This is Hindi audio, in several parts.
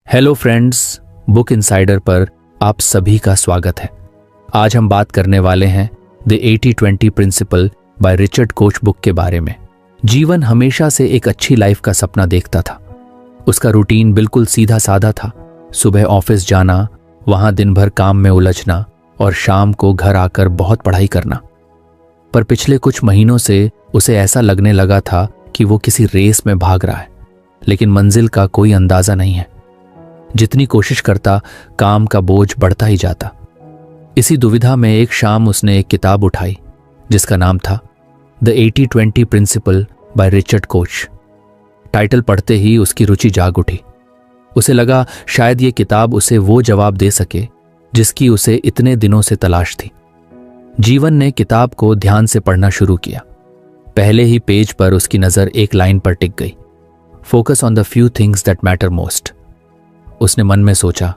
हेलो फ्रेंड्स, बुक इनसाइडर पर आप सभी का स्वागत है। आज हम बात करने वाले हैं the 80-20 principal by Richard coach book के बारे में। जीवन हमेशा से एक अच्छी लाइफ का सपना देखता था। उसका रूटीन बिल्कुल सीधा साधा था। सुबह ऑफिस जाना, वहां दिन भर काम में उलझना और शाम को घर आकर बहुत पढ़ाई करना। पर पिछले कुछ महीनों से उसे ऐसा लगने लगा था कि वो किसी रेस में भाग रहा है, लेकिन मंजिल का कोई अंदाजा नहीं है। जितनी कोशिश करता, काम का बोझ बढ़ता ही जाता। इसी दुविधा में एक शाम उसने एक किताब उठाई जिसका नाम था the 80-20 principal by Richard coach. Title पढ़ते ही उसकी रुचि जाग उठी। उसे लगा शायद ये किताब उसे वो जवाब दे सके जिसकी उसे इतने दिनों से तलाश थी। जीवन ने किताब को ध्यान से पढ़ना शुरू किया। पहले ही पेज पर उसकी नजर एक लाइन पर टिक गई, focus on the few things that matter most. उसने मन में सोचा,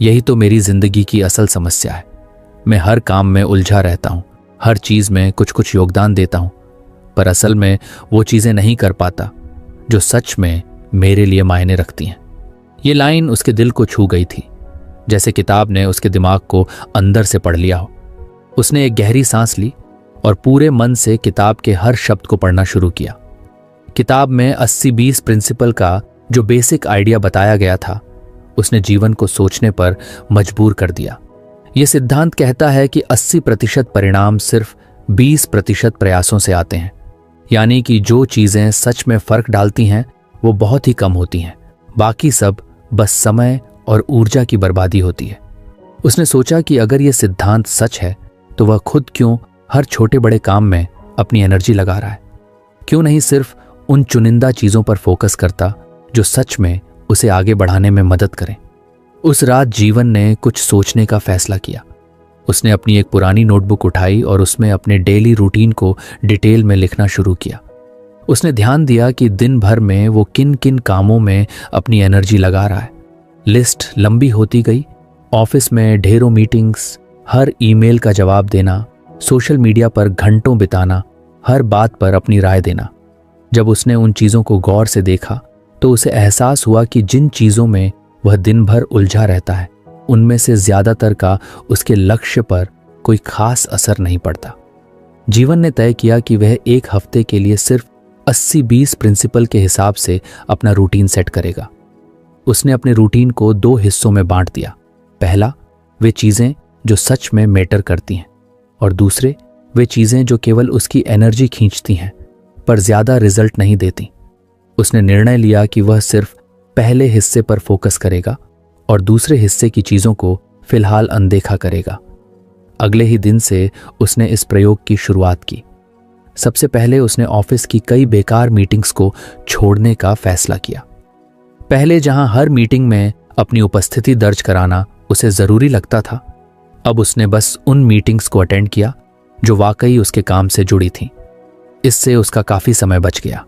यही तो मेरी जिंदगी की असल समस्या है। मैं हर काम में उलझा रहता हूं, हर चीज में कुछ कुछ योगदान देता हूं, पर असल में वो चीजें नहीं कर पाता जो सच में मेरे लिए मायने रखती हैं। ये लाइन उसके दिल को छू गई थी, जैसे किताब ने उसके दिमाग को अंदर से पढ़ लिया हो। उसने एक गहरी सांस ली और पूरे मन से किताब के हर शब्द को पढ़ना शुरू किया। किताब में 80-20 प्रिंसिपल का जो बेसिक आइडिया बताया गया था, उसने जीवन को सोचने पर मजबूर कर दिया। यह सिद्धांत कहता है कि 80% परिणाम सिर्फ 20% प्रयासों से आते हैं। यानी कि जो चीजें सच में फर्क डालती हैं वो बहुत ही कम होती हैं, बाकी सब बस समय और ऊर्जा की बर्बादी होती है। उसने सोचा कि अगर यह सिद्धांत सच है तो वह खुद क्यों हर छोटे बड़े काम में अपनी एनर्जी लगा रहा है। क्यों नहीं सिर्फ उन चुनिंदा चीजों पर फोकस करता जो सच में उसे आगे बढ़ाने में मदद करें। उस रात जीवन ने कुछ सोचने का फैसला किया। उसने अपनी एक पुरानी नोटबुक उठाई और उसमें अपने डेली रूटीन को डिटेल में लिखना शुरू किया। उसने ध्यान दिया कि दिन भर में वो किन किन कामों में अपनी एनर्जी लगा रहा है। लिस्ट लंबी होती गई। ऑफिस में ढेरों मीटिंग्स, हर ईमेल का जवाब देना, सोशल मीडिया पर घंटों बिताना, हर बात पर अपनी राय देना। जब उसने उन चीजों को गौर से देखा तो उसे एहसास हुआ कि जिन चीजों में वह दिन भर उलझा रहता है, उनमें से ज्यादातर का उसके लक्ष्य पर कोई खास असर नहीं पड़ता। जीवन ने तय किया कि वह एक हफ्ते के लिए सिर्फ 80-20 प्रिंसिपल के हिसाब से अपना रूटीन सेट करेगा। उसने अपने रूटीन को 2 हिस्सों में बांट दिया। पहला, वे चीजें जो सच में मैटर करती हैं, और दूसरे, वे चीजें जो केवल उसकी एनर्जी खींचती हैं पर ज्यादा रिजल्ट नहीं देती। उसने निर्णय लिया कि वह सिर्फ पहले हिस्से पर फोकस करेगा और दूसरे हिस्से की चीजों को फिलहाल अनदेखा करेगा। अगले ही दिन से उसने इस प्रयोग की शुरुआत की। सबसे पहले उसने ऑफिस की कई बेकार मीटिंग्स को छोड़ने का फैसला किया। पहले जहां हर मीटिंग में अपनी उपस्थिति दर्ज कराना उसे जरूरी लगता था, अब उसने बस उन मीटिंग्स को अटेंड किया जो वाकई उसके काम से जुड़ी थीं। इससे उसका काफी समय बच गया।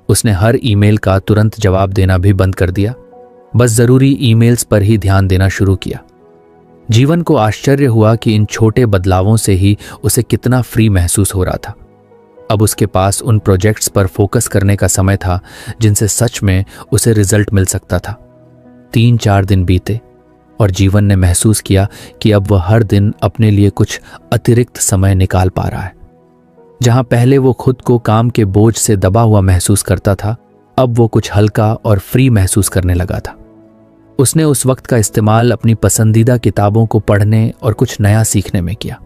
उसने हर ईमेल का तुरंत जवाब देना भी बंद कर दिया, बस जरूरी ईमेल्स पर ही ध्यान देना शुरू किया। जीवन को आश्चर्य हुआ कि इन छोटे बदलावों से ही उसे कितना फ्री महसूस हो रहा था। अब उसके पास उन प्रोजेक्ट्स पर फोकस करने का समय था जिनसे सच में उसे रिजल्ट मिल सकता था। 3-4 दिन बीते और जीवन ने महसूस किया कि अब वह हर दिन अपने लिए कुछ अतिरिक्त समय निकाल पा रहा है। जहां पहले वो खुद को काम के बोझ से दबा हुआ महसूस करता था, अब वो कुछ हल्का और फ्री महसूस करने लगा था। उसने उस वक्त का इस्तेमाल अपनी पसंदीदा किताबों को पढ़ने और कुछ नया सीखने में किया।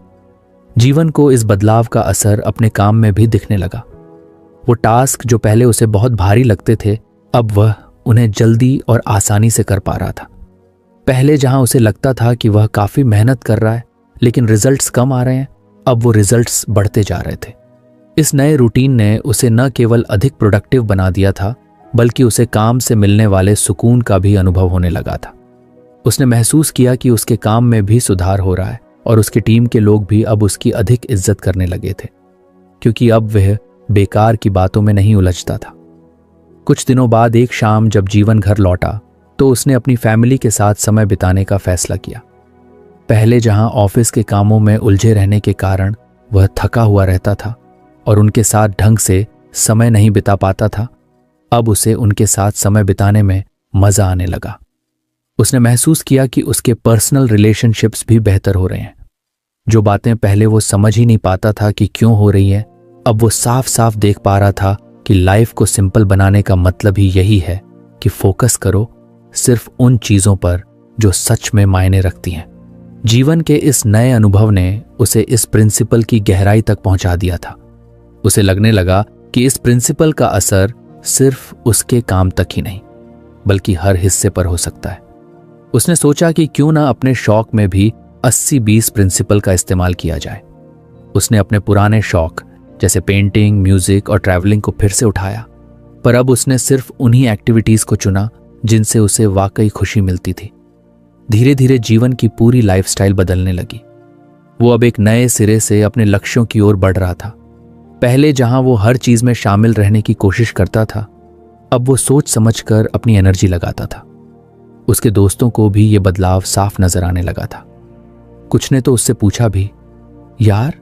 जीवन को इस बदलाव का असर अपने काम में भी दिखने लगा। वो टास्क जो पहले उसे बहुत भारी लगते थे, अब वह उन्हें जल्दी और आसानी से कर पा रहा था। पहले जहां उसे लगता था कि वह काफी मेहनत कर रहा है लेकिन रिजल्ट्स कम आ रहे हैं, अब वो रिजल्ट्स बढ़ते जा रहे थे। इस नए रूटीन ने उसे न केवल अधिक प्रोडक्टिव बना दिया था, बल्कि उसे काम से मिलने वाले सुकून का भी अनुभव होने लगा था। उसने महसूस किया कि उसके काम में भी सुधार हो रहा है और उसकी टीम के लोग भी अब उसकी अधिक इज्जत करने लगे थे, क्योंकि अब वह बेकार की बातों में नहीं उलझता था। कुछ दिनों बाद एक शाम जब जीवन घर लौटा तो उसने अपनी फैमिली के साथ समय बिताने का फैसला किया। पहले जहां ऑफिस के कामों में उलझे रहने के कारण वह थका हुआ रहता था और उनके साथ ढंग से समय नहीं बिता पाता था, अब उसे उनके साथ समय बिताने में मजा आने लगा। उसने महसूस किया कि उसके पर्सनल रिलेशनशिप्स भी बेहतर हो रहे हैं। जो बातें पहले वो समझ ही नहीं पाता था कि क्यों हो रही है, अब वो साफ साफ देख पा रहा था कि लाइफ को सिंपल बनाने का मतलब ही यही है कि फोकस करो सिर्फ उन चीजों पर जो सच में मायने रखती हैं। जीवन के इस नए अनुभव ने उसे इस प्रिंसिपल की गहराई तक पहुंचा दिया था। उसे लगने लगा कि इस प्रिंसिपल का असर सिर्फ उसके काम तक ही नहीं बल्कि हर हिस्से पर हो सकता है। उसने सोचा कि क्यों ना अपने शौक में भी 80-20 प्रिंसिपल का इस्तेमाल किया जाए। उसने अपने पुराने शौक जैसे पेंटिंग, म्यूजिक और ट्रैवलिंग को फिर से उठाया, पर अब उसने सिर्फ उन्हीं एक्टिविटीज को चुना जिनसे उसे वाकई खुशी मिलती थी। धीरे धीरे जीवन की पूरी लाइफस्टाइल बदलने लगी। वो अब एक नए सिरे से अपने लक्ष्यों की ओर बढ़ रहा था। पहले जहां वो हर चीज में शामिल रहने की कोशिश करता था, अब वो सोच समझकर अपनी एनर्जी लगाता था। उसके दोस्तों को भी ये बदलाव साफ नजर आने लगा था। कुछ ने तो उससे पूछा भी, यार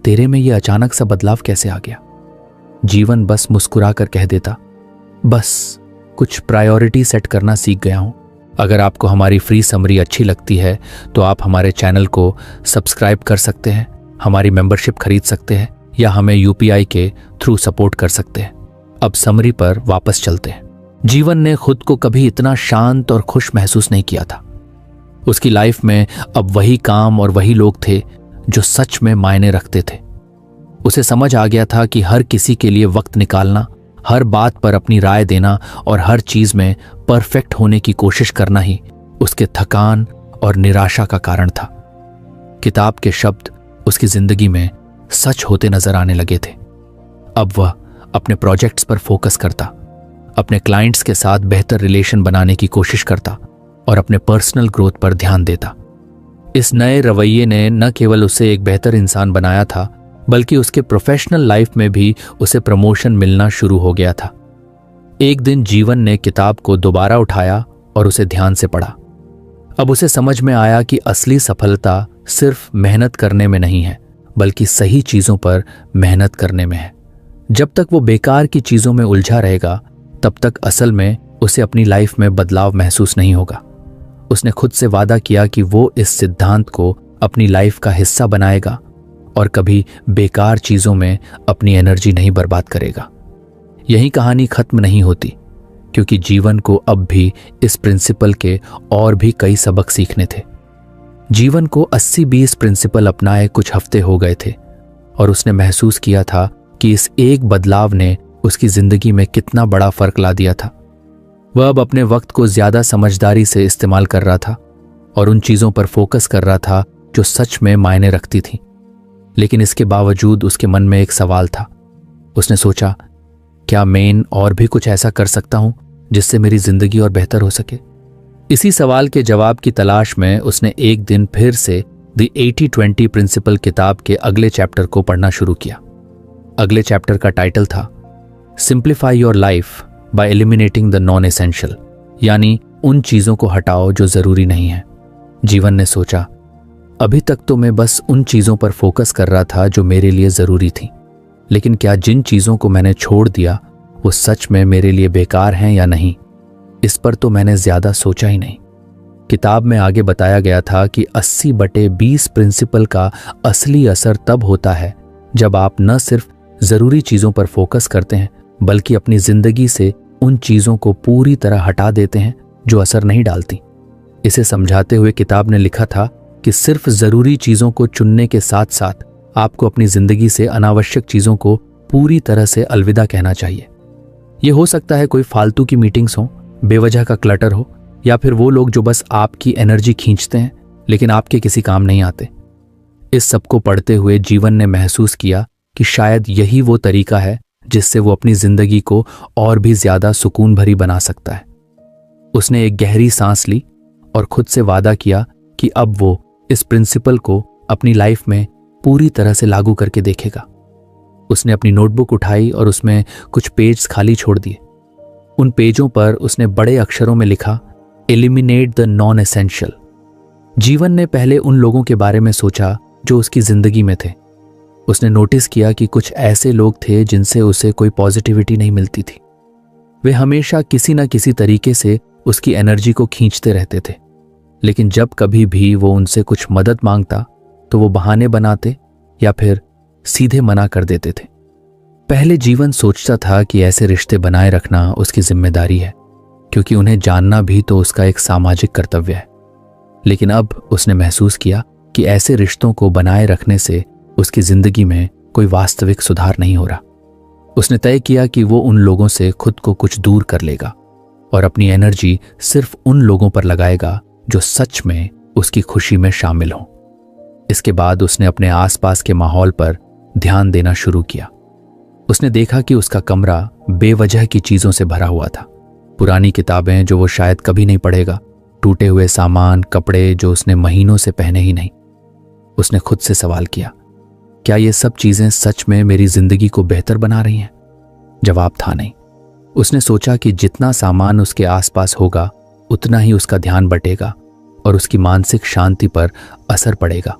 तेरे में ये अचानक सा बदलाव कैसे आ गया? जीवन बस मुस्कुरा कर कह देता, बस कुछ प्रायोरिटी सेट करना सीख गया हूं। अगर आपको हमारी फ्री समरी अच्छी लगती है तो आप हमारे चैनल को सब्सक्राइब कर सकते हैं, हमारी मेंबरशिप खरीद सकते हैं या हमें यूपीआई के थ्रू सपोर्ट कर सकते हैं। अब समरी पर वापस चलते हैं। जीवन ने खुद को कभी इतना शांत और खुश महसूस नहीं किया था। उसकी लाइफ में अब वही काम और वही लोग थे जो सच में मायने रखते थे। उसे समझ आ गया था कि हर किसी के लिए वक्त निकालना, हर बात पर अपनी राय देना और हर चीज में परफेक्ट होने की कोशिश करना ही उसके थकान और निराशा का कारण था। किताब के शब्द उसकी जिंदगी में सच होते नजर आने लगे थे। अब वह अपने प्रोजेक्ट्स पर फोकस करता, अपने क्लाइंट्स के साथ बेहतर रिलेशन बनाने की कोशिश करता और अपने पर्सनल ग्रोथ पर ध्यान देता। इस नए रवैये ने न केवल उसे एक बेहतर इंसान बनाया था, बल्कि उसके प्रोफेशनल लाइफ में भी उसे प्रमोशन मिलना शुरू हो गया था। एक दिन जीवन ने किताब को दोबारा उठाया और उसे ध्यान से पढ़ा। अब उसे समझ में आया कि असली सफलता सिर्फ मेहनत करने में नहीं है, बल्कि सही चीजों पर मेहनत करने में है। जब तक वो बेकार की चीजों में उलझा रहेगा, तब तक असल में उसे अपनी लाइफ में बदलाव महसूस नहीं होगा। उसने खुद से वादा किया कि वो इस सिद्धांत को अपनी लाइफ का हिस्सा बनाएगा और कभी बेकार चीजों में अपनी एनर्जी नहीं बर्बाद करेगा। यही कहानी खत्म नहीं होती, क्योंकि जीवन को अब भी इस प्रिंसिपल के और भी कई सबक सीखने थे। जीवन को 80-20 प्रिंसिपल अपनाए कुछ हफ्ते हो गए थे और उसने महसूस किया था कि इस एक बदलाव ने उसकी जिंदगी में कितना बड़ा फर्क ला दिया था। वह अब अपने वक्त को ज्यादा समझदारी से इस्तेमाल कर रहा था और उन चीजों पर फोकस कर रहा था जो सच में मायने रखती थी। लेकिन इसके बावजूद उसके मन में एक सवाल था। उसने सोचा, क्या मैं और भी कुछ ऐसा कर सकता हूं जिससे मेरी जिंदगी और बेहतर हो सके? इसी सवाल के जवाब की तलाश में उसने एक दिन फिर से द 80-20 प्रिंसिपल किताब के अगले चैप्टर को पढ़ना शुरू किया। अगले चैप्टर का टाइटल था simplify your life by eliminating the non essential, यानी उन चीजों को हटाओ जो जरूरी नहीं है। जीवन ने सोचा, अभी तक तो मैं बस उन चीजों पर फोकस कर रहा था जो मेरे लिए जरूरी थी, लेकिन क्या जिन चीजों को मैंने छोड़ दिया वो सच में मेरे लिए बेकार हैं या नहीं, इस पर तो मैंने ज्यादा सोचा ही नहीं। किताब में आगे बताया गया था कि 80/20 प्रिंसिपल का असली असर तब होता है जब आप न सिर्फ जरूरी चीजों पर फोकस करते हैं, बल्कि अपनी जिंदगी से उन चीजों को पूरी तरह हटा देते हैं जो असर नहीं डालती। इसे समझाते हुए किताब ने लिखा था कि सिर्फ जरूरी चीजों को चुनने के साथ साथ आपको अपनी जिंदगी से अनावश्यक चीजों को पूरी तरह से अलविदा कहना चाहिए। यह हो सकता है कोई फालतू की मीटिंग्स हो, बेवजह का क्लटर हो, या फिर वो लोग जो बस आपकी एनर्जी खींचते हैं लेकिन आपके किसी काम नहीं आते। इस सब को पढ़ते हुए जीवन ने महसूस किया कि शायद यही वो तरीका है जिससे वो अपनी जिंदगी को और भी ज्यादा सुकून भरी बना सकता है। उसने एक गहरी सांस ली और खुद से वादा किया कि अब वो इस प्रिंसिपल को अपनी लाइफ में पूरी तरह से लागू करके देखेगा। उसने अपनी नोटबुक उठाई और उसमें कुछ पेज खाली छोड़ दिए। उन पेजों पर उसने बड़े अक्षरों में लिखा, एलिमिनेट द नॉन एसेंशियल। जीवन ने पहले उन लोगों के बारे में सोचा जो उसकी जिंदगी में थे। उसने नोटिस किया कि कुछ ऐसे लोग थे जिनसे उसे कोई पॉजिटिविटी नहीं मिलती थी। वे हमेशा किसी न किसी तरीके से उसकी एनर्जी को खींचते रहते थे, लेकिन जब कभी भी वो उनसे कुछ मदद मांगता तो वो बहाने बनाते या फिर सीधे मना कर देते थे। पहले जीवन सोचता था कि ऐसे रिश्ते बनाए रखना उसकी जिम्मेदारी है, क्योंकि उन्हें जानना भी तो उसका एक सामाजिक कर्तव्य है। लेकिन अब उसने महसूस किया कि ऐसे रिश्तों को बनाए रखने से उसकी जिंदगी में कोई वास्तविक सुधार नहीं हो रहा। उसने तय किया कि वो उन लोगों से खुद को कुछ दूर कर लेगा और अपनी एनर्जी सिर्फ उन लोगों पर लगाएगा जो सच में उसकी खुशी में शामिल हों। इसके बाद उसने अपने आसपास के माहौल पर ध्यान देना शुरू किया। उसने देखा कि उसका कमरा बेवजह की चीजों से भरा हुआ था। पुरानी किताबें जो वो शायद कभी नहीं पढ़ेगा, टूटे हुए सामान, कपड़े जो उसने महीनों से पहने ही नहीं। उसने खुद से सवाल किया, क्या ये सब चीजें सच में मेरी जिंदगी को बेहतर बना रही हैं? जवाब था नहीं। उसने सोचा कि जितना सामान उसके आसपास होगा उतना ही उसका ध्यान बटेगा और उसकी मानसिक शांति पर असर पड़ेगा।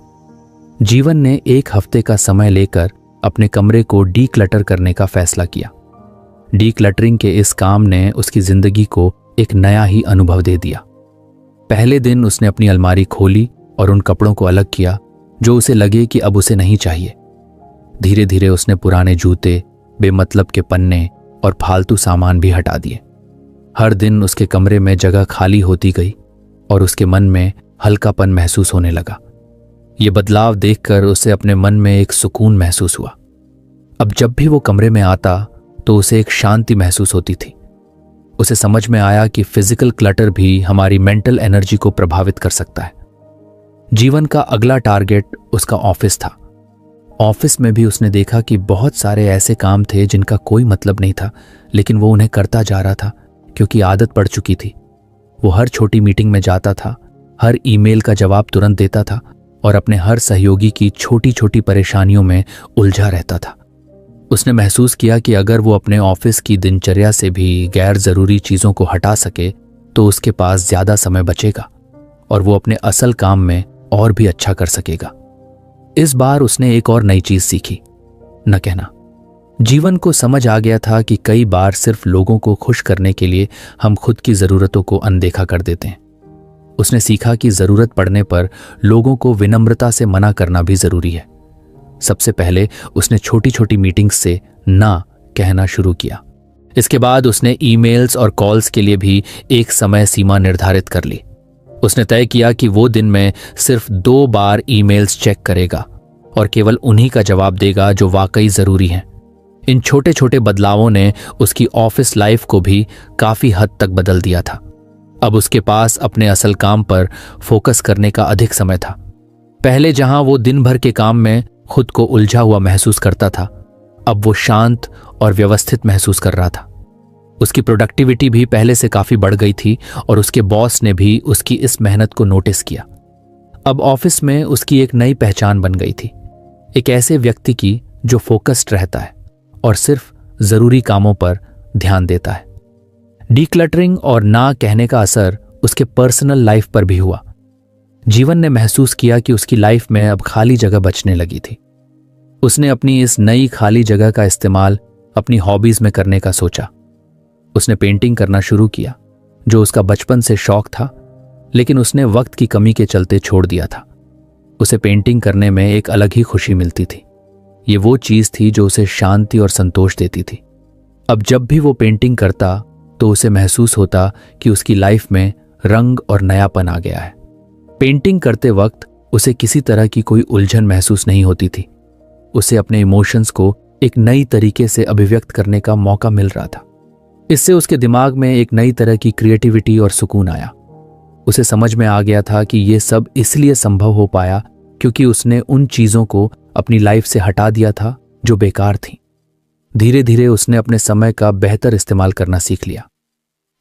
जीवन ने 1 हफ्ते का समय लेकर अपने कमरे को डीक्लटर करने का फैसला किया। डीक्लटरिंग के इस काम ने उसकी जिंदगी को एक नया ही अनुभव दे दिया। पहले दिन उसने अपनी अलमारी खोली और उन कपड़ों को अलग किया जो उसे लगे कि अब उसे नहीं चाहिए। धीरे धीरे उसने पुराने जूते, बेमतलब के पन्ने और फालतू सामान भी हटा दिए। हर दिन उसके कमरे में जगह खाली होती गई और उसके मन में हल्कापन महसूस होने लगा। ये बदलाव देखकर उसे अपने मन में एक सुकून महसूस हुआ। अब जब भी वो कमरे में आता तो उसे एक शांति महसूस होती थी। उसे समझ में आया कि फिजिकल क्लटर भी हमारी मेंटल एनर्जी को प्रभावित कर सकता है। जीवन का अगला टारगेट उसका ऑफिस था। ऑफिस में भी उसने देखा कि बहुत सारे ऐसे काम थे जिनका कोई मतलब नहीं था, लेकिन वो उन्हें करता जा रहा था क्योंकि आदत पड़ चुकी थी। वो हर छोटी मीटिंग में जाता था, हर ईमेल का जवाब तुरंत देता था और अपने हर सहयोगी की छोटी छोटी परेशानियों में उलझा रहता था। उसने महसूस किया कि अगर वो अपने ऑफिस की दिनचर्या से भी गैर जरूरी चीजों को हटा सके तो उसके पास ज्यादा समय बचेगा और वो अपने असल काम में और भी अच्छा कर सकेगा। इस बार उसने एक और नई चीज सीखी, न कहना। जीवन को समझ आ गया था कि कई बार सिर्फ लोगों को खुश करने के लिए हम खुद की जरूरतों को अनदेखा कर देते हैं। उसने सीखा कि जरूरत पड़ने पर लोगों को विनम्रता से मना करना भी जरूरी है। सबसे पहले उसने छोटी छोटी मीटिंग्स से ना कहना शुरू किया। इसके बाद उसने ईमेल्स और कॉल्स के लिए भी एक समय सीमा निर्धारित कर ली। उसने तय किया कि वो दिन में सिर्फ 2 बार ईमेल्स चेक करेगा और केवल उन्हीं का जवाब देगा जो वाकई जरूरी हैं। इन छोटे छोटे बदलावों ने उसकी ऑफिस लाइफ को भी काफी हद तक बदल दिया था। अब उसके पास अपने असल काम पर फोकस करने का अधिक समय था। पहले जहां वो दिन भर के काम में खुद को उलझा हुआ महसूस करता था, अब वो शांत और व्यवस्थित महसूस कर रहा था। उसकी प्रोडक्टिविटी भी पहले से काफी बढ़ गई थी और उसके बॉस ने भी उसकी इस मेहनत को नोटिस किया। अब ऑफिस में उसकी एक नई पहचान बन गई थी, एक ऐसे व्यक्ति की जो फोकस्ड रहता है और सिर्फ जरूरी कामों पर ध्यान देता है। डीक्लटरिंग और ना कहने का असर उसके पर्सनल लाइफ पर भी हुआ। जीवन ने महसूस किया कि उसकी लाइफ में अब खाली जगह बचने लगी थी। उसने अपनी इस नई खाली जगह का इस्तेमाल अपनी हॉबीज में करने का सोचा। उसने पेंटिंग करना शुरू किया, जो उसका बचपन से शौक था, लेकिन उसने वक्त की कमी के चलते छोड़ दिया था। उसे पेंटिंग करने में एक अलग ही खुशी मिलती थी। ये वो चीज थी जो उसे शांति और संतोष देती थी। अब जब भी वो पेंटिंग करता तो उसे महसूस होता कि उसकी लाइफ में रंग और नयापन आ गया है। पेंटिंग करते वक्त उसे किसी तरह की कोई उलझन महसूस नहीं होती थी। उसे अपने इमोशंस को एक नई तरीके से अभिव्यक्त करने का मौका मिल रहा था। इससे उसके दिमाग में एक नई तरह की क्रिएटिविटी और सुकून आया। उसे समझ में आ गया था कि ये सब इसलिए संभव हो पाया क्योंकि उसने उन चीजों को अपनी लाइफ से हटा दिया था जो बेकार थीं। धीरे धीरे उसने अपने समय का बेहतर इस्तेमाल करना सीख लिया।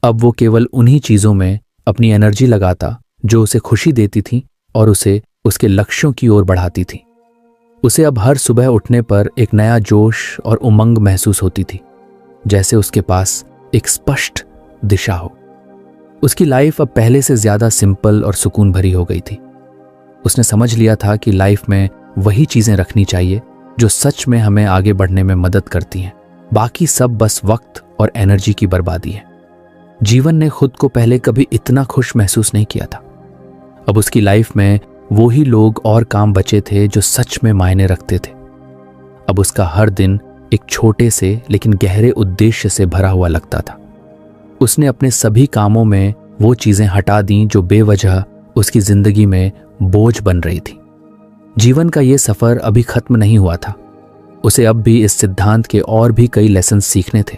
अब वो केवल उन्हीं चीजों में अपनी एनर्जी लगाता जो उसे खुशी देती थी और उसे उसके लक्ष्यों की ओर बढ़ाती थी। उसे अब हर सुबह उठने पर एक नया जोश और उमंग महसूस होती थी, जैसे उसके पास एक स्पष्ट दिशा हो। उसकी लाइफ अब पहले से ज्यादा सिंपल और सुकून भरी हो गई थी। उसने समझ लिया था कि लाइफ में वही चीजें रखनी चाहिए जो सच में हमें आगे बढ़ने में मदद करती हैं। बाकी सब बस वक्त और एनर्जी की बर्बादी है। जीवन ने खुद को पहले कभी इतना खुश महसूस नहीं किया था। अब उसकी लाइफ में वो ही लोग और काम बचे थे जो सच में मायने रखते थे। अब उसका हर दिन एक छोटे से लेकिन गहरे उद्देश्य से भरा हुआ लगता था। उसने अपने सभी कामों में वो चीजें हटा दी जो बेवजह उसकी जिंदगी में बोझ बन रही थी। जीवन का ये सफर अभी खत्म नहीं हुआ था। उसे अब भी इस सिद्धांत के और भी कई लेसन सीखने थे।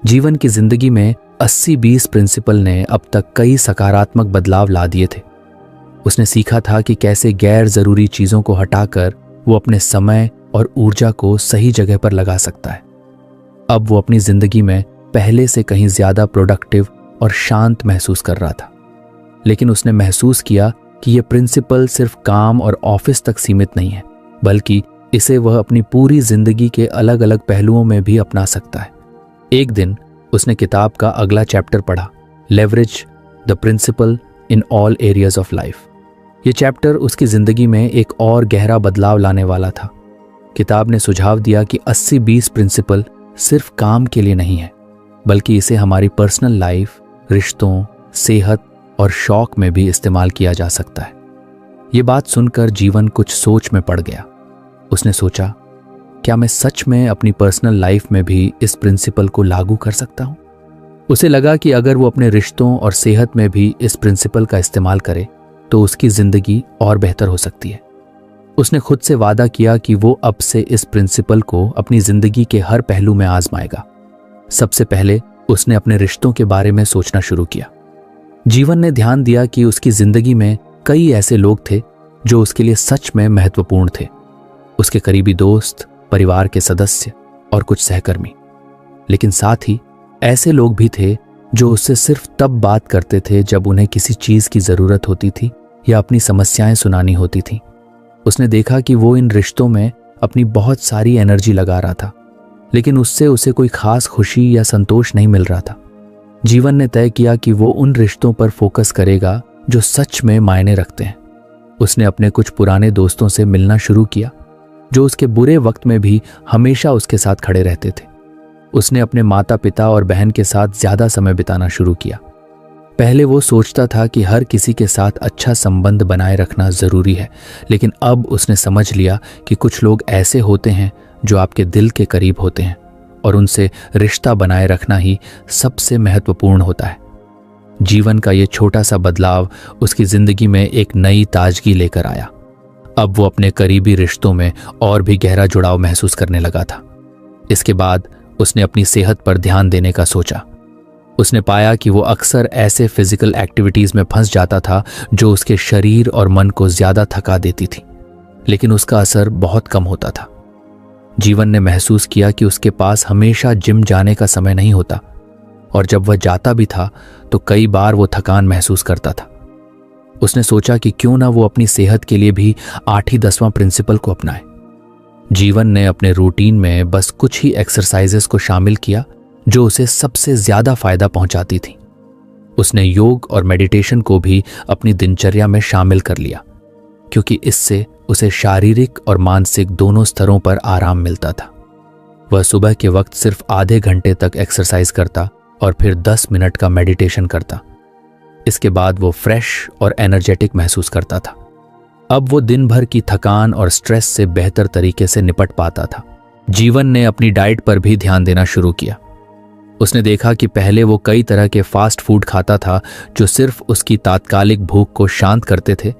जीवन की जिंदगी में 80-20 प्रिंसिपल ने अब तक कई सकारात्मक बदलाव ला दिए थे। उसने सीखा था कि कैसे गैर जरूरी चीजों को हटाकर वो अपने समय और ऊर्जा को सही जगह पर लगा सकता है। अब वो अपनी जिंदगी में पहले से कहीं ज्यादा प्रोडक्टिव और शांत महसूस कर रहा था। लेकिन उसने महसूस किया कि ये प्रिंसिपल सिर्फ काम और ऑफिस तक सीमित नहीं है, बल्कि इसे वह अपनी पूरी जिंदगी के अलग अलग पहलुओं में भी अपना सकता है। एक दिन उसने किताब का अगला चैप्टर पढ़ा, leverage the principle in all areas of life. ये चैप्टर उसकी जिंदगी में एक और गहरा बदलाव लाने वाला था। किताब ने सुझाव दिया कि 80-20 प्रिंसिपल सिर्फ काम के लिए नहीं है, बल्कि इसे हमारी पर्सनल लाइफ, रिश्तों, सेहत और शौक में भी इस्तेमाल किया जा सकता है। ये बात सुनकर जीवन कुछ सोच में पड़ गया। उसने सोचा, क्या मैं सच में अपनी पर्सनल लाइफ में भी इस प्रिंसिपल को लागू कर सकता हूं? उसे लगा कि अगर वो अपने रिश्तों और सेहत में भी इस प्रिंसिपल का इस्तेमाल करे तो उसकी जिंदगी और बेहतर हो सकती है। उसने खुद से वादा किया कि वो अब से इस प्रिंसिपल को अपनी जिंदगी के हर पहलू में आजमाएगा। सबसे पहले उसने अपने रिश्तों के बारे में सोचना शुरू किया। जीवन ने ध्यान दिया कि उसकी जिंदगी में कई ऐसे लोग थे जो उसके लिए सच में महत्वपूर्ण थे। उसके करीबी दोस्त, परिवार के सदस्य और कुछ सहकर्मी। लेकिन साथ ही ऐसे लोग भी थे जो उससे सिर्फ तब बात करते थे जब उन्हें किसी चीज की जरूरत होती थी या अपनी समस्याएं सुनानी होती थी। उसने देखा कि वो इन रिश्तों में अपनी बहुत सारी एनर्जी लगा रहा था, लेकिन उससे उसे कोई खास खुशी या संतोष नहीं मिल रहा था। जीवन ने तय किया कि वो उन रिश्तों पर फोकस करेगा जो सच में मायने रखते हैं। उसने अपने कुछ पुराने दोस्तों से मिलना शुरू किया जो उसके बुरे वक्त में भी हमेशा उसके साथ खड़े रहते थे। उसने अपने माता पिता और बहन के साथ ज्यादा समय बिताना शुरू किया। पहले वो सोचता था कि हर किसी के साथ अच्छा संबंध बनाए रखना जरूरी है, लेकिन अब उसने समझ लिया कि कुछ लोग ऐसे होते हैं जो आपके दिल के करीब होते हैं और उनसे रिश्ता बनाए रखना ही सबसे महत्वपूर्ण होता है। जीवन का ये छोटा सा बदलाव उसकी जिंदगी में एक नई ताजगी लेकर आया। अब वो अपने करीबी रिश्तों में और भी गहरा जुड़ाव महसूस करने लगा था। इसके बाद उसने अपनी सेहत पर ध्यान देने का सोचा। उसने पाया कि वो अक्सर ऐसे फिजिकल एक्टिविटीज में फंस जाता था जो उसके शरीर और मन को ज्यादा थका देती थी, लेकिन उसका असर बहुत कम होता था। जीवन ने महसूस किया कि उसके पास हमेशा जिम जाने का समय नहीं होता, और जब वह जाता भी था तो कई बार वो थकान महसूस करता था। उसने सोचा कि क्यों ना वो अपनी सेहत के लिए भी 8-10वां प्रिंसिपल को अपनाए। जीवन ने अपने रूटीन में बस कुछ ही एक्सरसाइजेस को शामिल किया जो उसे सबसे ज्यादा फायदा पहुंचाती थी। उसने योग और मेडिटेशन को भी अपनी दिनचर्या में शामिल कर लिया, क्योंकि इससे उसे शारीरिक और मानसिक दोनों स्तरों पर आराम मिलता था। वह सुबह के वक्त सिर्फ आधे घंटे तक एक्सरसाइज करता और फिर 10 मिनट का मेडिटेशन करता। इसके बाद वो फ्रेश और एनर्जेटिक महसूस करता था। अब वो दिन भर की थकान और स्ट्रेस से बेहतर तरीके से निपट पाता था। जीवन ने अपनी डाइट पर भी ध्यान देना शुरू किया। उसने देखा कि पहले वो कई तरह के फास्ट फूड खाता था जो सिर्फ उसकी तात्कालिक भूख को शांत करते थे,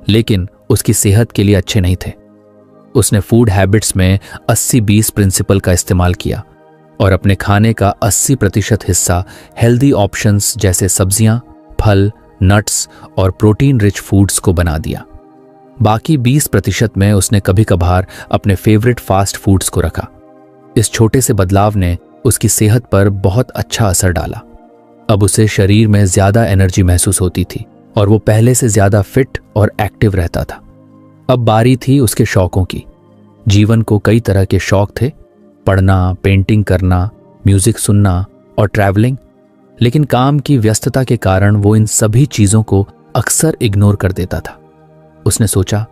लेकिन उसकी सेहत के लिए अच्छे नहीं थे। उसने फूड हैबिट्स में 80-20 प्रिंसिपल का इस्तेमाल किया और अपने खाने का 80% हिस्सा हेल्दी ऑप्शंस जैसे सब्जियां, फल, नट्स और प्रोटीन रिच फूड्स को बना दिया। बाकी 20% में उसने कभी कभार अपने फेवरेट फास्ट फूड्स को रखा। इस छोटे से बदलाव ने उसकी सेहत पर बहुत अच्छा असर डाला। अब उसे शरीर में ज्यादा एनर्जी महसूस होती थी और वो पहले से ज्यादा फिट और एक्टिव रहता था। अब बारी थी उसके शौकों की। जीवन को कई तरह के शौक थे, पढ़ना, पेंटिंग करना, म्यूजिक सुनना और ट्रैवलिंग, लेकिन काम की व्यस्तता के कारण वो इन सभी चीजों को अक्सर इग्नोर कर देता था। उसने सोचा,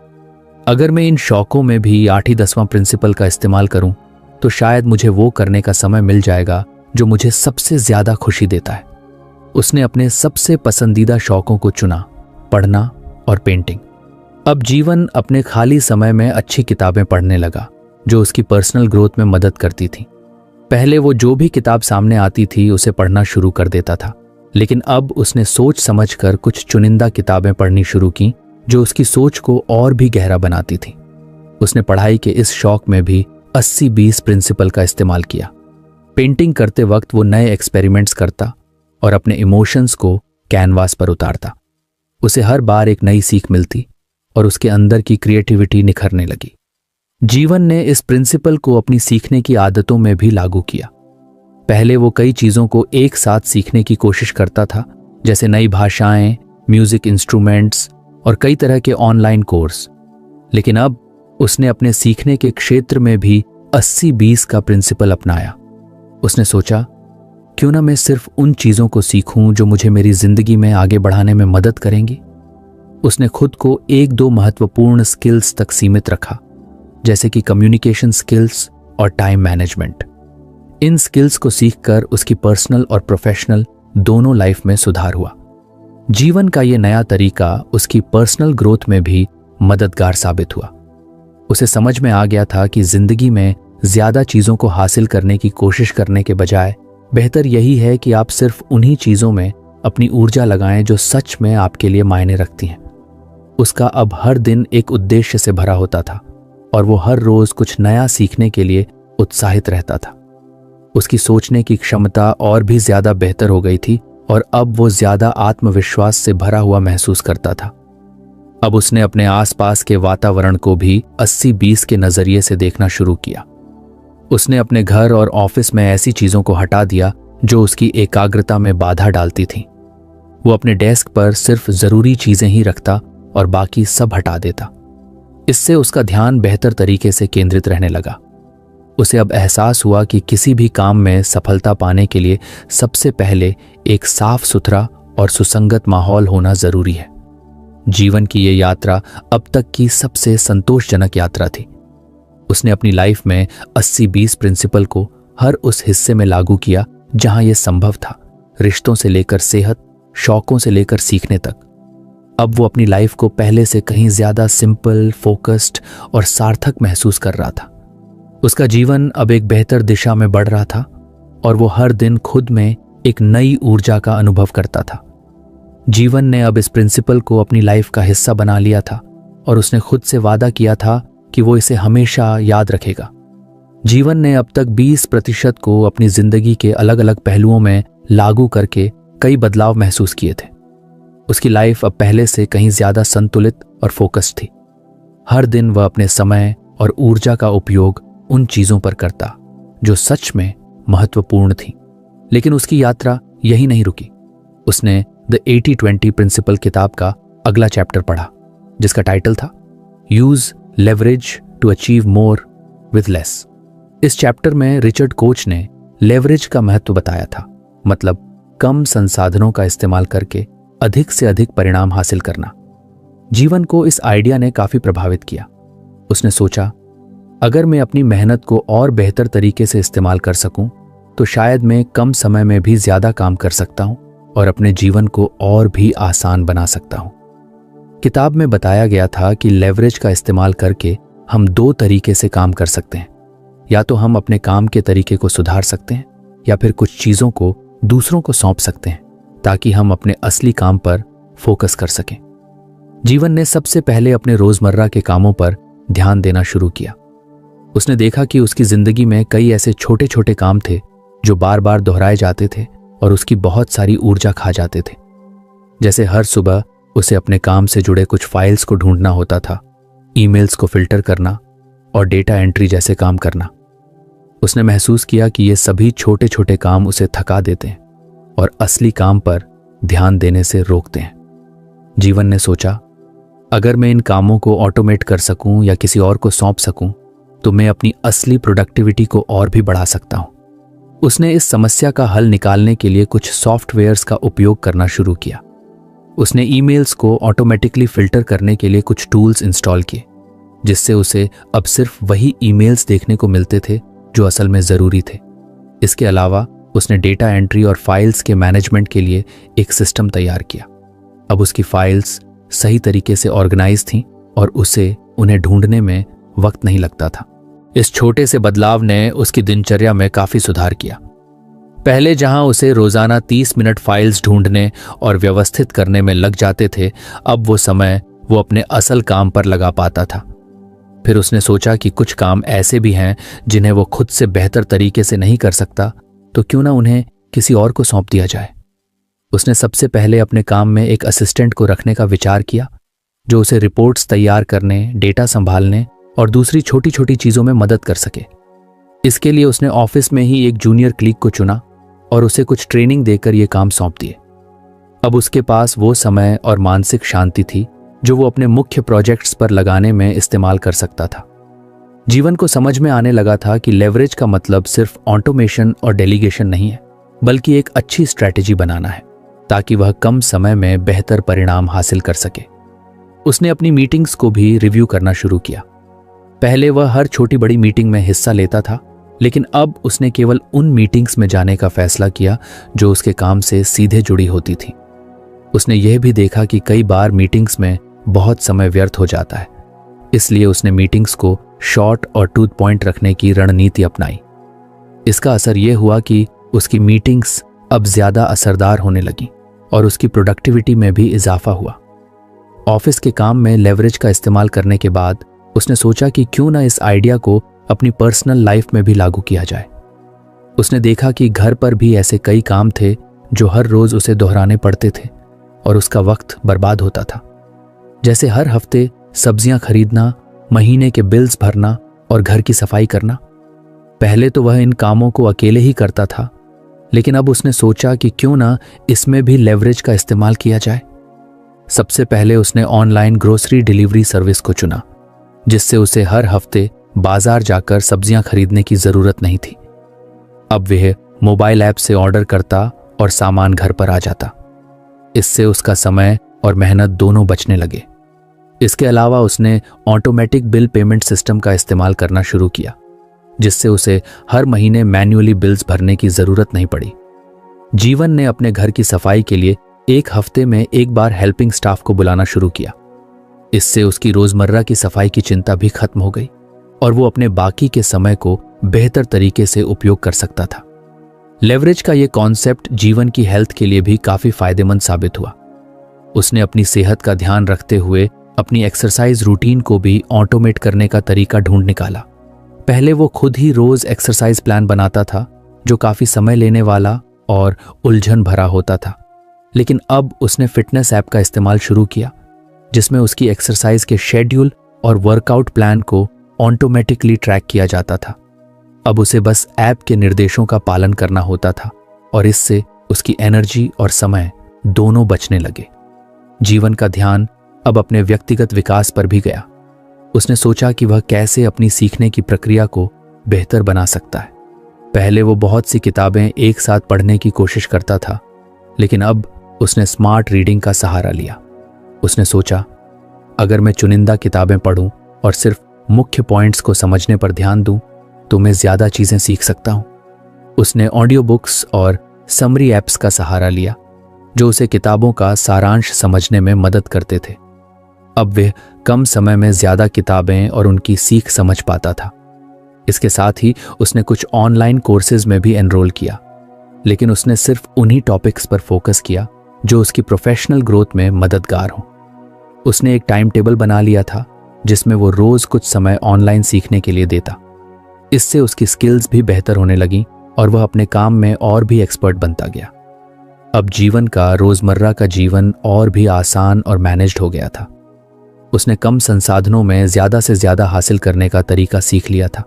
अगर मैं इन शौकों में भी 8-10वां प्रिंसिपल का इस्तेमाल करूं तो शायद मुझे वो करने का समय मिल जाएगा जो मुझे सबसे ज्यादा खुशी देता है। उसने अपने सबसे पसंदीदा शौकों को चुना, पढ़ना और पेंटिंग। अब जीवन अपने खाली समय में अच्छी किताबें पढ़ने लगा जो उसकी पर्सनल ग्रोथ में मदद करती थी। पहले वो जो भी किताब सामने आती थी उसे पढ़ना शुरू कर देता था, लेकिन अब उसने सोच समझकर कुछ चुनिंदा किताबें पढ़नी शुरू की जो उसकी सोच को और भी गहरा बनाती थी। उसने पढ़ाई के इस शौक में भी 80-20 प्रिंसिपल का इस्तेमाल किया। पेंटिंग करते वक्त वो नए एक्सपेरिमेंट्स करता और अपने इमोशंस को कैनवास पर उतारता। उसे हर बार एक नई सीख मिलती और उसके अंदर की क्रिएटिविटी निखरने लगी। जीवन ने इस प्रिंसिपल को अपनी सीखने की आदतों में भी लागू किया। पहले वो कई चीजों को एक साथ सीखने की कोशिश करता था, जैसे नई भाषाएं, म्यूजिक इंस्ट्रूमेंट्स और कई तरह के ऑनलाइन कोर्स। लेकिन अब उसने अपने सीखने के क्षेत्र में भी 80-20 का प्रिंसिपल अपनाया। उसने सोचा, क्यों ना मैं सिर्फ उन चीजों को सीखूं जो मुझे मेरी जिंदगी में आगे बढ़ाने में मदद करेंगी। उसने खुद को 1-2 महत्वपूर्ण स्किल्स तक सीमित रखा, जैसे कि कम्युनिकेशन स्किल्स और टाइम मैनेजमेंट। इन स्किल्स को सीखकर उसकी पर्सनल और प्रोफेशनल दोनों लाइफ में सुधार हुआ। जीवन का ये नया तरीका उसकी पर्सनल ग्रोथ में भी मददगार साबित हुआ। उसे समझ में आ गया था कि जिंदगी में ज्यादा चीजों को हासिल करने की कोशिश करने के बजाय बेहतर यही है कि आप सिर्फ उन्हीं चीजों में अपनी ऊर्जा लगाएं जो सच में आपके लिए मायने रखती हैं। उसका अब हर दिन एक उद्देश्य से भरा होता था और वो हर रोज कुछ नया सीखने के लिए उत्साहित रहता था। उसकी सोचने की क्षमता और भी ज्यादा बेहतर हो गई थी और अब वो ज्यादा आत्मविश्वास से भरा हुआ महसूस करता था। अब उसने अपने आसपास के वातावरण को भी 80-20 के नजरिए से देखना शुरू किया। उसने अपने घर और ऑफिस में ऐसी चीजों को हटा दिया जो उसकी एकाग्रता में बाधा डालती थीं। वो अपने डेस्क पर सिर्फ जरूरी चीजें ही रखता और बाकी सब हटा देता। इससे उसका ध्यान बेहतर तरीके से केंद्रित रहने लगा। उसे अब एहसास हुआ कि किसी भी काम में सफलता पाने के लिए सबसे पहले एक साफ सुथरा और सुसंगत माहौल होना जरूरी है। जीवन की ये यात्रा अब तक की सबसे संतोषजनक यात्रा थी। उसने अपनी लाइफ में 80-20 प्रिंसिपल को हर उस हिस्से में लागू किया जहां यह संभव था, रिश्तों से लेकर सेहत, शौकों से लेकर सीखने तक। अब वो अपनी लाइफ को पहले से कहीं ज्यादा सिंपल, फोकस्ड और सार्थक महसूस कर रहा था। उसका जीवन अब एक बेहतर दिशा में बढ़ रहा था और वो हर दिन खुद में एक नई ऊर्जा का अनुभव करता था। जीवन ने अब इस प्रिंसिपल को अपनी लाइफ का हिस्सा बना लिया था और उसने खुद से वादा किया था कि वो इसे हमेशा याद रखेगा। जीवन ने अब तक 20% को अपनी जिंदगी के अलग अलग पहलुओं में लागू करके कई बदलाव महसूस किए थे। उसकी लाइफ अब पहले से कहीं ज्यादा संतुलित और फोकस्ड थी। हर दिन वह अपने समय और ऊर्जा का उपयोग उन चीजों पर करता जो सच में महत्वपूर्ण थी। लेकिन उसकी यात्रा यही नहीं रुकी। उसने द 80-20 प्रिंसिपल किताब का अगला चैप्टर पढ़ा, जिसका टाइटल था use leverage to achieve more with less. इस चैप्टर में रिचर्ड कोच ने लेवरेज का महत्व बताया था, मतलब कम संसाधनों का इस्तेमाल करके अधिक से अधिक परिणाम हासिल करना। जीवन को इस आइडिया ने काफी प्रभावित किया। उसने सोचा, अगर मैं अपनी मेहनत को और बेहतर तरीके से इस्तेमाल कर सकूं, तो शायद मैं कम समय में भी ज्यादा काम कर सकता हूं और अपने जीवन को और भी आसान बना सकता हूं। किताब में बताया गया था कि लेवरेज का इस्तेमाल करके हम 2 तरीके से काम कर सकते हैं। या तो हम अपने काम के तरीके को सुधार सकते हैं या फिर कुछ चीजों को दूसरों को सौंप सकते हैं ताकि हम अपने असली काम पर फोकस कर सकें। जीवन ने सबसे पहले अपने रोजमर्रा के कामों पर ध्यान देना शुरू किया। उसने देखा कि उसकी जिंदगी में कई ऐसे छोटे छोटे काम थे जो बार बार दोहराए जाते थे और उसकी बहुत सारी ऊर्जा खा जाते थे। जैसे हर सुबह उसे अपने काम से जुड़े कुछ फाइल्स को ढूंढना होता था, ईमेल्स को फिल्टर करना और डेटा एंट्री जैसे काम करना। उसने महसूस किया कि ये सभी छोटे छोटे काम उसे थका देते हैं और असली काम पर ध्यान देने से रोकते हैं। जीवन ने सोचा, अगर मैं इन कामों को ऑटोमेट कर सकूं या किसी और को सौंप सकूं, तो मैं अपनी असली प्रोडक्टिविटी को और भी बढ़ा सकता हूं। उसने इस समस्या का हल निकालने के लिए कुछ सॉफ्टवेयर्स का उपयोग करना शुरू किया। उसने ईमेल्स को ऑटोमेटिकली फिल्टर करने के लिए कुछ टूल्स इंस्टॉल किए, जिससे उसे अब सिर्फ वही ईमेल्स देखने को मिलते थे जो असल में जरूरी थे। इसके अलावा उसने डेटा एंट्री और फाइल्स के मैनेजमेंट के लिए एक सिस्टम तैयार किया। अब उसकी फाइल्स सही तरीके से ऑर्गेनाइज थीं और उसे उन्हें ढूंढने में वक्त नहीं लगता था। इस छोटे से बदलाव ने उसकी दिनचर्या में काफी सुधार किया। पहले जहां उसे रोजाना 30 मिनट फाइल्स ढूंढने और व्यवस्थित करने में लग जाते थे, अब वो समय वो अपने असल काम पर लगा पाता था। फिर उसने सोचा कि कुछ काम ऐसे भी हैं जिन्हें वो खुद से बेहतर तरीके से नहीं कर सकता, तो क्यों ना उन्हें किसी और को सौंप दिया जाए। उसने सबसे पहले अपने काम में एक असिस्टेंट को रखने का विचार किया, जो उसे रिपोर्ट्स तैयार करने, डेटा संभालने और दूसरी छोटी छोटी चीजों में मदद कर सके। इसके लिए उसने ऑफिस में ही एक जूनियर क्लीग को चुना और उसे कुछ ट्रेनिंग देकर ये काम सौंप दिए। अब उसके पास वो समय और मानसिक शांति थी जो वो अपने मुख्य प्रोजेक्ट्स पर लगाने में इस्तेमाल कर सकता था। जीवन को समझ में आने लगा था कि लेवरेज का मतलब सिर्फ ऑटोमेशन और डेलीगेशन नहीं है, बल्कि एक अच्छी स्ट्रैटेजी बनाना है ताकि वह कम समय में बेहतर परिणाम हासिल कर सके। उसने अपनी मीटिंग्स को भी रिव्यू करना शुरू किया। पहले वह हर छोटी बड़ी मीटिंग में हिस्सा लेता था, लेकिन अब उसने केवल उन मीटिंग्स में जाने का फैसला किया जो उसके काम से सीधे जुड़ी होती थी। उसने यह भी देखा कि कई बार मीटिंग्स में बहुत समय व्यर्थ हो जाता है, इसलिए उसने मीटिंग्स को शॉर्ट और टू द पॉइंट रखने की रणनीति अपनाई। इसका असर यह हुआ कि उसकी मीटिंग्स अब ज्यादा असरदार होने लगी और उसकी प्रोडक्टिविटी में भी इजाफा हुआ। ऑफिस के काम में लेवरेज का इस्तेमाल करने के बाद उसने सोचा कि क्यों ना इस आइडिया को अपनी पर्सनल लाइफ में भी लागू किया जाए। उसने देखा कि घर पर भी ऐसे कई काम थे जो हर रोज उसे दोहराने पड़ते थे और उसका वक्त बर्बाद होता था, जैसे हर हफ्ते सब्जियां खरीदना, महीने के बिल्स भरना और घर की सफाई करना। पहले तो वह इन कामों को अकेले ही करता था, लेकिन अब उसने सोचा कि क्यों ना इसमें भी लेवरेज का इस्तेमाल किया जाए। सबसे पहले उसने ऑनलाइन ग्रोसरी डिलीवरी सर्विस को चुना, जिससे उसे हर हफ्ते बाजार जाकर सब्जियां खरीदने की जरूरत नहीं थी। अब वह मोबाइल ऐप से ऑर्डर करता और सामान घर पर आ जाता। इससे उसका समय और मेहनत दोनों बचने लगे। इसके अलावा उसने ऑटोमेटिक बिल पेमेंट सिस्टम का इस्तेमाल करना शुरू किया, जिससे उसे हर महीने मैन्युअली बिल्स भरने की जरूरत नहीं पड़ी। जीवन ने अपने घर की सफाई के लिए एक हफ्ते में एक बार हेल्पिंग स्टाफ को बुलाना शुरू किया। इससे उसकी रोजमर्रा की सफाई की चिंता भी खत्म हो गई और वो अपने बाकी के समय को बेहतर तरीके से उपयोग कर सकता था। लेवरेज का ये कॉन्सेप्ट जीवन की हेल्थ के लिए भी काफी फायदेमंद साबित हुआ। उसने अपनी सेहत का ध्यान रखते हुए अपनी एक्सरसाइज रूटीन को भी ऑटोमेट करने का तरीका ढूंढ निकाला। पहले वो खुद ही रोज एक्सरसाइज प्लान बनाता था, जो काफी समय लेने वाला और उलझन भरा होता था, लेकिन अब उसने फिटनेस ऐप का इस्तेमाल शुरू किया, जिसमें उसकी एक्सरसाइज के शेड्यूल और वर्कआउट प्लान को ऑटोमेटिकली ट्रैक किया जाता था। अब उसे बस ऐप के निर्देशों का पालन करना होता था और इससे उसकी एनर्जी और समय दोनों बचने लगे। जीवन का ध्यान अब अपने व्यक्तिगत विकास पर भी गया। उसने सोचा कि वह कैसे अपनी सीखने की प्रक्रिया को बेहतर बना सकता है। पहले वो बहुत सी किताबें एक साथ पढ़ने की कोशिश करता था, लेकिन अब उसने स्मार्ट रीडिंग का सहारा लिया। उसने सोचा, अगर मैं चुनिंदा किताबें पढूं और सिर्फ मुख्य पॉइंट्स को समझने पर ध्यान दूं, तो मैं ज्यादा चीजें सीख सकता हूं। उसने ऑडियो बुक्स और समरी ऐप्स का सहारा लिया, जो उसे किताबों का सारांश समझने में मदद करते थे। अब वह कम समय में ज्यादा किताबें और उनकी सीख समझ पाता था। इसके साथ ही उसने कुछ ऑनलाइन कोर्सेज में भी एनरोल किया, लेकिन उसने सिर्फ उन्हीं टॉपिक्स पर फोकस किया जो उसकी प्रोफेशनल ग्रोथ में मददगार हो। उसने एक टाइम टेबल बना लिया था, जिसमें वो रोज कुछ समय ऑनलाइन सीखने के लिए देता। इससे उसकी स्किल्स भी बेहतर होने लगी और वह अपने काम में और भी एक्सपर्ट बनता गया। अब जीवन का रोजमर्रा का जीवन और भी आसान और मैनेज्ड हो गया था। उसने कम संसाधनों में ज्यादा से ज्यादा हासिल करने का तरीका सीख लिया था।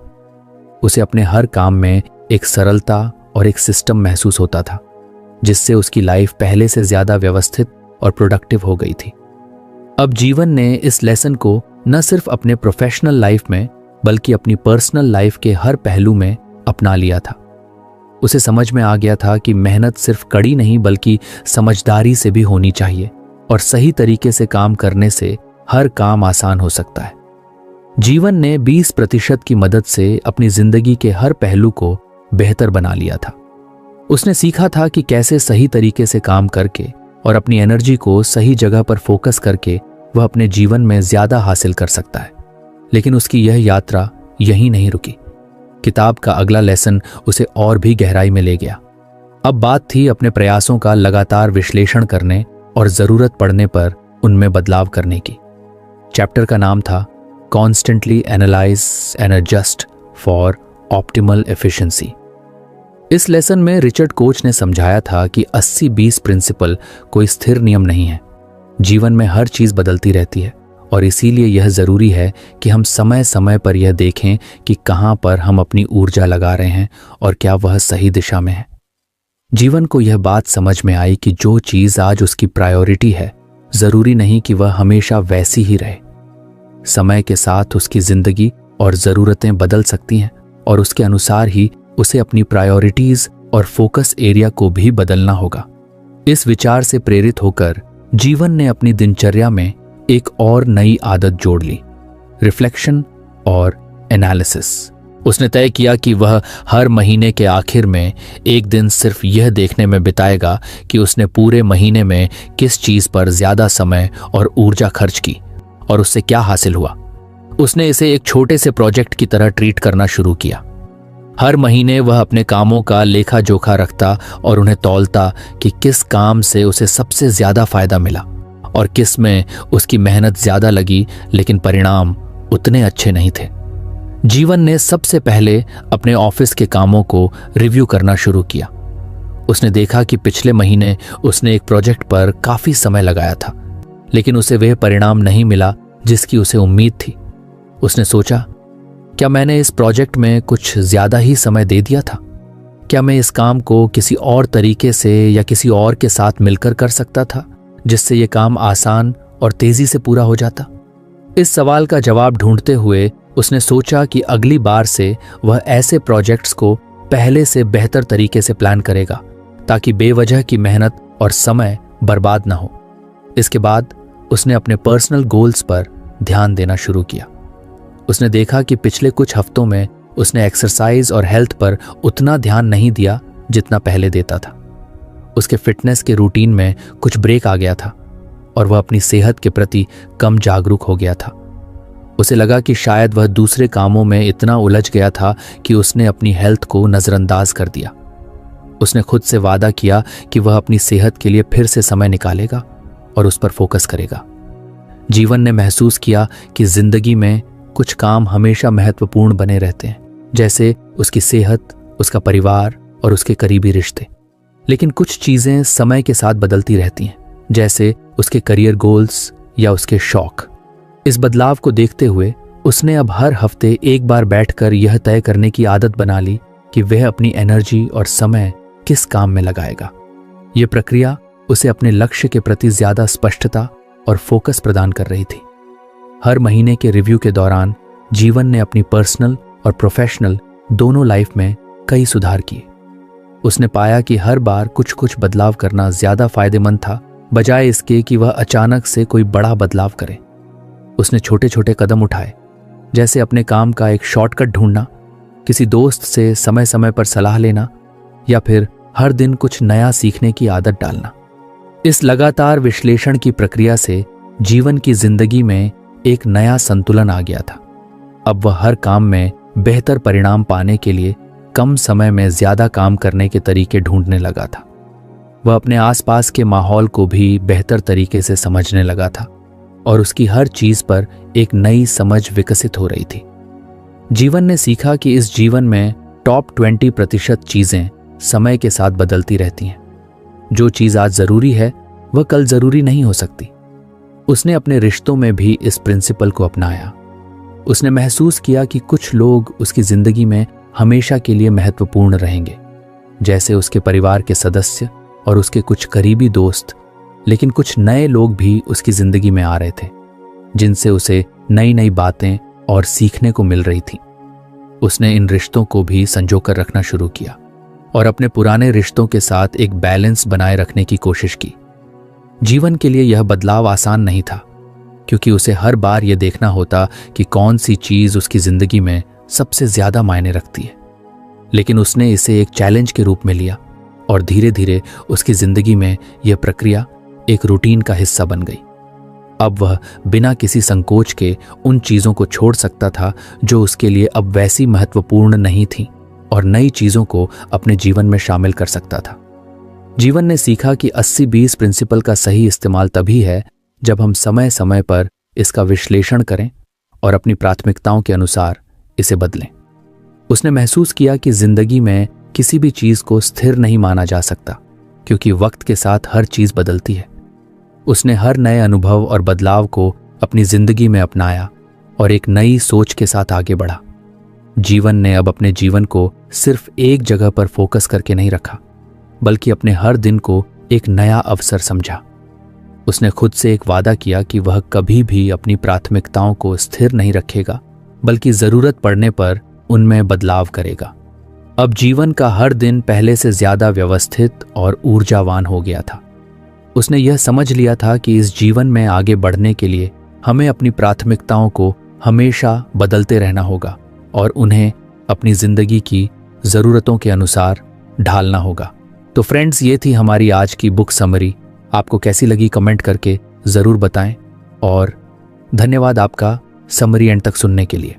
उसे अपने हर काम में एक सरलता और एक सिस्टम महसूस होता था, जिससे उसकी लाइफ पहले से ज्यादा व्यवस्थित और प्रोडक्टिव हो गई थी। अब जीवन ने इस लेसन को न सिर्फ अपने प्रोफेशनल लाइफ में, बल्कि अपनी पर्सनल लाइफ के हर पहलू में अपना लिया था। उसे समझ में आ गया था कि मेहनत सिर्फ कड़ी नहीं, बल्कि समझदारी से भी होनी चाहिए और सही तरीके से काम करने से हर काम आसान हो सकता है। जीवन ने 20% की मदद से अपनी जिंदगी के हर पहलू को बेहतर बना लिया था। उसने सीखा था कि कैसे सही तरीके से काम करके और अपनी एनर्जी को सही जगह पर फोकस करके वह अपने जीवन में ज्यादा हासिल कर सकता है। लेकिन उसकी यह यात्रा यहीं नहीं रुकी। किताब का अगला लेसन उसे और भी गहराई में ले गया। अब बात थी अपने प्रयासों का लगातार विश्लेषण करने और जरूरत पड़ने पर उनमें बदलाव करने की। चैप्टर का नाम था constantly analyse and adjust for optimal efficiency. इस लेसन में रिचर्ड कोच ने समझाया था कि 80-20 प्रिंसिपल कोई स्थिर नियम नहीं है। जीवन में हर चीज बदलती रहती है और इसीलिए यह जरूरी है कि हम समय समय पर यह देखें कि कहां पर हम अपनी ऊर्जा लगा रहे हैं और क्या वह सही दिशा में है। जीवन को यह बात समझ में आई कि जो चीज आज उसकी प्रायोरिटी है, जरूरी नहीं कि वह हमेशा वैसी ही रहे। समय के साथ उसकी जिंदगी और जरूरतें बदल सकती हैं और उसके अनुसार ही उसे अपनी प्रायोरिटीज और फोकस एरिया को भी बदलना होगा। इस विचार से प्रेरित होकर जीवन ने अपनी दिनचर्या में एक और नई आदत जोड़ ली, रिफ्लेक्शन और एनालिसिस। उसने तय किया कि वह हर महीने के आखिर में एक दिन सिर्फ यह देखने में बिताएगा कि उसने पूरे महीने में किस चीज पर ज्यादा समय और ऊर्जा खर्च की और उससे क्या हासिल हुआ। उसने इसे एक छोटे से प्रोजेक्ट की तरह ट्रीट करना शुरू किया। हर महीने वह अपने कामों का लेखा जोखा रखता और उन्हें तौलता कि किस काम से उसे सबसे ज्यादा फायदा मिला और किस में उसकी मेहनत ज्यादा लगी लेकिन परिणाम उतने अच्छे नहीं थे। जीवन ने सबसे पहले अपने ऑफिस के कामों को रिव्यू करना शुरू किया। उसने देखा कि पिछले महीने उसने एक प्रोजेक्ट पर काफी समय लगाया था, लेकिन उसे वह परिणाम नहीं मिला जिसकी उसे उम्मीद थी। उसने सोचा, क्या मैंने इस प्रोजेक्ट में कुछ ज्यादा ही समय दे दिया था? क्या मैं इस काम को किसी और तरीके से या किसी और के साथ मिलकर कर सकता था जिससे यह काम आसान और तेजी से पूरा हो जाता? इस सवाल का जवाब ढूंढते हुए उसने सोचा कि अगली बार से वह ऐसे प्रोजेक्ट्स को पहले से बेहतर तरीके से प्लान करेगा ताकि बेवजह की मेहनत और समय बर्बाद न हो। इसके बाद उसने अपने पर्सनल गोल्स पर ध्यान देना शुरू किया। उसने देखा कि पिछले कुछ हफ्तों में उसने एक्सरसाइज और हेल्थ पर उतना ध्यान नहीं दिया जितना पहले देता था। उसके फिटनेस के रूटीन में कुछ ब्रेक आ गया था और वह अपनी सेहत के प्रति कम जागरूक हो गया था। उसे लगा कि शायद वह दूसरे कामों में इतना उलझ गया था कि उसने अपनी हेल्थ को नजरअंदाज कर दिया। उसने खुद से वादा किया कि वह अपनी सेहत के लिए फिर से समय निकालेगा और उस पर फोकस करेगा। जीवन ने महसूस किया कि जिंदगी में कुछ काम हमेशा महत्वपूर्ण बने रहते हैं, जैसे उसकी सेहत, उसका परिवार और उसके करीबी रिश्ते। लेकिन कुछ चीजें समय के साथ बदलती रहती हैं, जैसे उसके करियर गोल्स या उसके शौक। इस बदलाव को देखते हुए उसने अब हर हफ्ते एक बार बैठकर यह तय करने की आदत बना ली कि वह अपनी एनर्जी और समय किस काम में लगाएगा। यह प्रक्रिया उसे अपने लक्ष्य के प्रति ज्यादा स्पष्टता और फोकस प्रदान कर रही थी। हर महीने के रिव्यू के दौरान जीवन ने अपनी पर्सनल और प्रोफेशनल दोनों लाइफ में कई सुधार किए। उसने पाया कि हर बार कुछ कुछ बदलाव करना ज्यादा फायदेमंद था, बजाय इसके कि वह अचानक से कोई बड़ा बदलाव करे। उसने छोटे छोटे कदम उठाए, जैसे अपने काम का एक शॉर्टकट ढूंढना, किसी दोस्त से समय समय पर सलाह लेना या फिर हर दिन कुछ नया सीखने की आदत डालना। इस लगातार विश्लेषण की प्रक्रिया से जीवन की जिंदगी में एक नया संतुलन आ गया था। अब वह हर काम में बेहतर परिणाम पाने के लिए कम समय में ज्यादा काम करने के तरीके ढूंढने लगा था। वह अपने आसपास के माहौल को भी बेहतर तरीके से समझने लगा था और उसकी हर चीज पर एक नई समझ विकसित हो रही थी। जीवन ने सीखा कि इस जीवन में टॉप 20% चीजें समय के साथ बदलती रहती हैं। जो चीज आज जरूरी है वह कल जरूरी नहीं हो सकती। उसने अपने रिश्तों में भी इस प्रिंसिपल को अपनाया। उसने महसूस किया कि कुछ लोग उसकी जिंदगी में हमेशा के लिए महत्वपूर्ण रहेंगे, जैसे उसके परिवार के सदस्य और उसके कुछ करीबी दोस्त, लेकिन कुछ नए लोग भी उसकी जिंदगी में आ रहे थे, जिनसे उसे नई नई बातें और सीखने को मिल रही थी। उसने इन रिश्तों को भी संजोकर रखना शुरू किया और अपने पुराने रिश्तों के साथ एक बैलेंस बनाए रखने की कोशिश की। जीवन के लिए यह बदलाव आसान नहीं था, क्योंकि उसे हर बार यह देखना होता कि कौन सी चीज उसकी जिंदगी में सबसे ज्यादा मायने रखती है। लेकिन उसने इसे एक चैलेंज के रूप में लिया और धीरे धीरे उसकी जिंदगी में यह प्रक्रिया एक रूटीन का हिस्सा बन गई। अब वह बिना किसी संकोच के उन चीजों को छोड़ सकता था जो उसके लिए अब वैसी महत्वपूर्ण नहीं थी, और नई चीजों को अपने जीवन में शामिल कर सकता था। जीवन ने सीखा कि 80-20 प्रिंसिपल का सही इस्तेमाल तभी है जब हम समय समय पर इसका विश्लेषण करें और अपनी प्राथमिकताओं के अनुसार इसे बदलें। उसने महसूस किया कि जिंदगी में किसी भी चीज को स्थिर नहीं माना जा सकता, क्योंकि वक्त के साथ हर चीज बदलती है। उसने हर नए अनुभव और बदलाव को अपनी जिंदगी में अपनाया और एक नई सोच के साथ आगे बढ़ा। जीवन ने अब अपने जीवन को सिर्फ एक जगह पर फोकस करके नहीं रखा, बल्कि अपने हर दिन को एक नया अवसर समझा। उसने खुद से एक वादा किया कि वह कभी भी अपनी प्राथमिकताओं को स्थिर नहीं रखेगा, बल्कि जरूरत पड़ने पर उनमें बदलाव करेगा। अब जीवन का हर दिन पहले से ज्यादा व्यवस्थित और ऊर्जावान हो गया था। उसने यह समझ लिया था कि इस जीवन में आगे बढ़ने के लिए हमें अपनी प्राथमिकताओं को हमेशा बदलते रहना होगा और उन्हें अपनी जिंदगी की जरूरतों के अनुसार ढालना होगा। तो फ्रेंड्स, ये थी हमारी आज की बुक समरी। आपको कैसी लगी कमेंट करके ज़रूर बताएं, और धन्यवाद आपका समरी एंड तक सुनने के लिए।